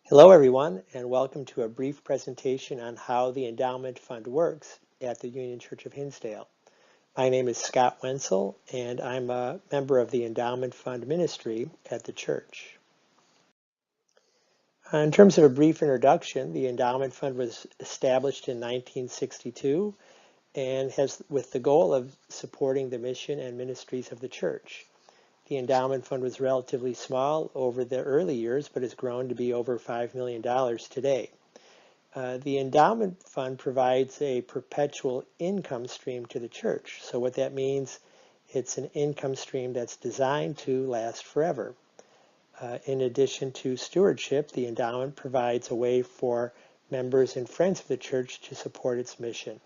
Hello everyone, and welcome to a brief presentation on how the Endowment Fund works at the Union Church of Hinsdale. My name is Scott Wenzel, and I'm a member of the Endowment Fund ministry at the church. In terms of a brief introduction, the Endowment Fund was established in 1962 and has with the goal of supporting the mission and ministries of the church. The endowment fund was relatively small over the early years, but has grown to be over $5 million today. The endowment fund provides a perpetual income stream to the church. So what that means, it's an income stream that's designed to last forever. In addition to stewardship, the endowment provides a way for members and friends of the church to support its mission.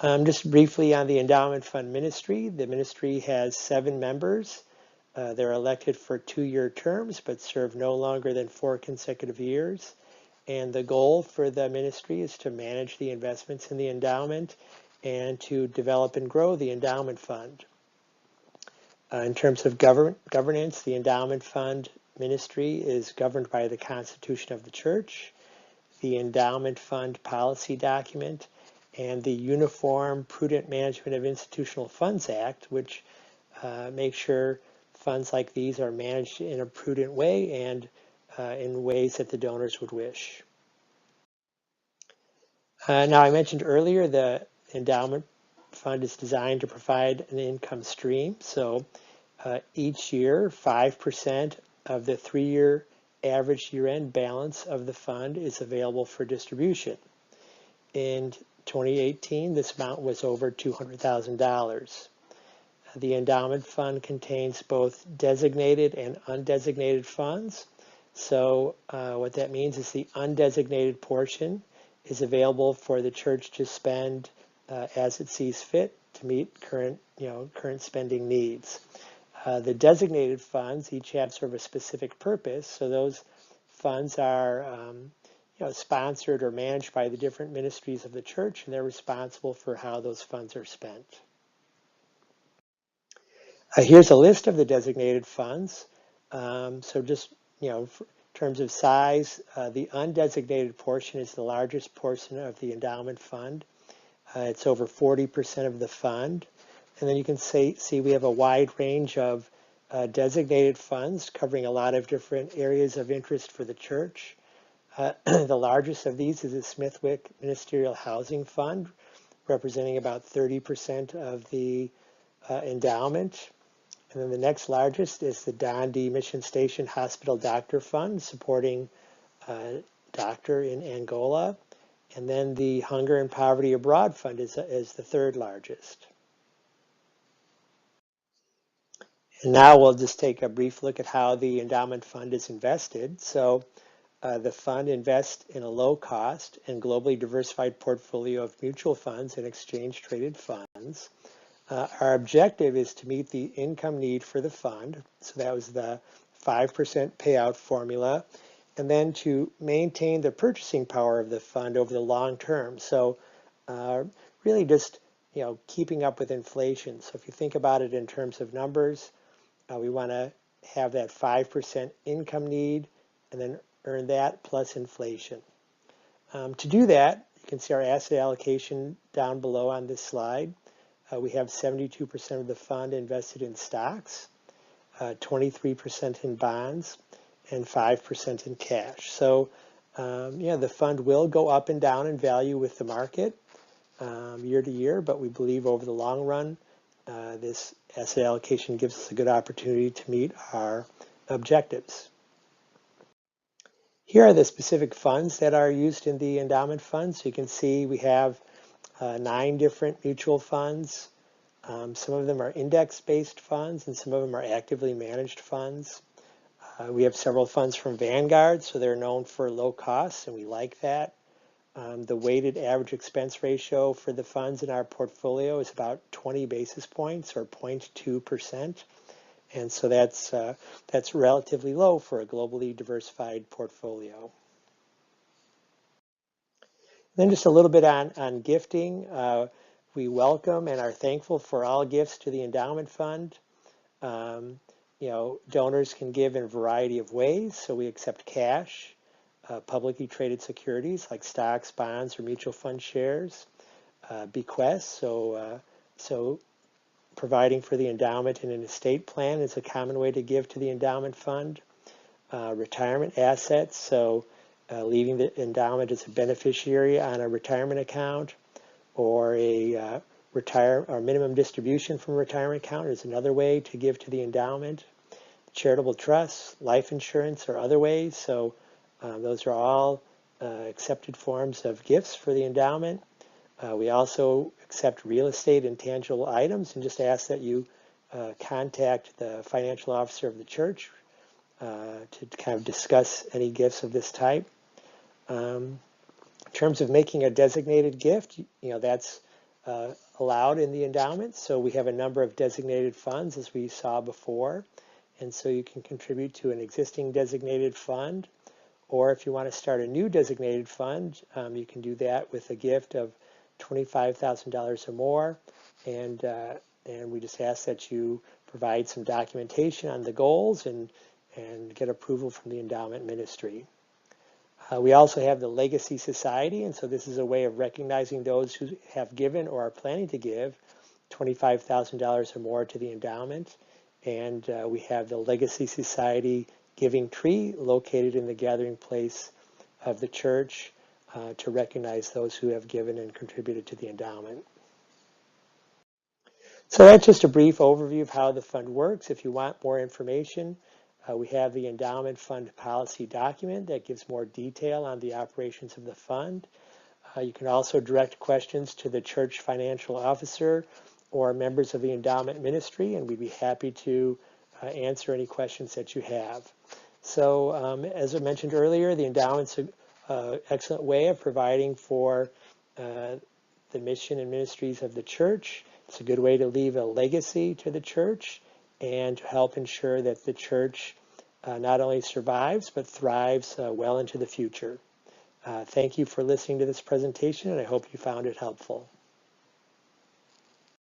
Just briefly on the endowment fund ministry, the ministry has 7 members. They're elected for 2-year terms, but serve no longer than 4 consecutive years. And the goal for the ministry is to manage the investments in the endowment and to develop and grow the endowment fund. In terms of governance, the endowment fund ministry is governed by the Constitution of the Church, the endowment fund policy document, and the Uniform Prudent Management of Institutional Funds Act, which makes sure funds like these are managed in a prudent way and in ways that the donors would wish. Now, I mentioned earlier the endowment fund is designed to provide an income stream. So each year, 5% of the 3-year average year-end balance of the fund is available for distribution. In 2018, this amount was over $200,000. The endowment fund contains both designated and undesignated funds. So what that means is the undesignated portion is available for the church to spend as it sees fit to meet current spending needs. The designated funds each have sort of a specific purpose. So those funds are sponsored or managed by the different ministries of the church, and they're responsible for how those funds are spent. Here's a list of the designated funds. So just, in terms of size, the undesignated portion is the largest portion of the endowment fund. It's over 40% of the fund. And then you can see we have a wide range of designated funds covering a lot of different areas of interest for the church. The largest of these is the Smithwick Ministerial Housing Fund, representing about 30% of the endowment. And then the next largest is the Don D. Mission Station Hospital Doctor Fund, supporting a doctor in Angola. And then the Hunger and Poverty Abroad Fund is the 3rd largest. And now we'll just take a brief look at how the endowment fund is invested. So the fund invests in a low-cost and globally diversified portfolio of mutual funds and exchange-traded funds. Our objective is to meet the income need for the fund. So that was the 5% payout formula. And then to maintain the purchasing power of the fund over the long term. So really just keeping up with inflation. So if you think about it in terms of numbers, we want to have that 5% income need and then earn that plus inflation. To do that, you can see our asset allocation down below on this slide. We have 72% of the fund invested in stocks, 23% in bonds, and 5% in cash. So the fund will go up and down in value with the market year to year, but we believe over the long run, this asset allocation gives us a good opportunity to meet our objectives. Here are the specific funds that are used in the endowment fund. So you can see we have 9 different mutual funds. Some of them are index-based funds, and some of them are actively managed funds. We have several funds from Vanguard, so they're known for low costs, and we like that. The weighted average expense ratio for the funds in our portfolio is about 20 basis points, or 0.2%. And so that's relatively low for a globally diversified portfolio. Then just a little bit on gifting. We welcome and are thankful for all gifts to the endowment fund. donors can give in a variety of ways. So we accept cash, publicly traded securities like stocks, bonds, or mutual fund shares, bequests. So providing for the endowment in an estate plan is a common way to give to the endowment fund. Retirement assets, so leaving the endowment as a beneficiary on a retirement account, or a minimum distribution from a retirement account is another way to give to the endowment. Charitable trusts, life insurance, or other ways. So those are all accepted forms of gifts for the endowment. We also accept real estate and tangible items, and just ask that you contact the financial officer of the church to kind of discuss any gifts of this type. In terms of making a designated gift, that's allowed in the endowment. So we have a number of designated funds, as we saw before. And so you can contribute to an existing designated fund, or if you want to start a new designated fund, you can do that with a gift of $25,000 or more. And we just ask that you provide some documentation on the goals and get approval from the endowment ministry. We also have the Legacy Society, and so this is a way of recognizing those who have given or are planning to give $25,000 or more to the endowment. And we have the Legacy Society Giving Tree located in the gathering place of the church to recognize those who have given and contributed to the endowment. So that's just a brief overview of how the fund works. If you want more information, we have the Endowment Fund Policy document that gives more detail on the operations of the fund. You can also direct questions to the church financial officer or members of the endowment ministry, and we'd be happy to answer any questions that you have. So as I mentioned earlier, the endowment's an excellent way of providing for the mission and ministries of the church. It's a good way to leave a legacy to the church and to help ensure that the church not only survives but thrives well into the future. Thank you for listening to this presentation, and I hope you found it helpful.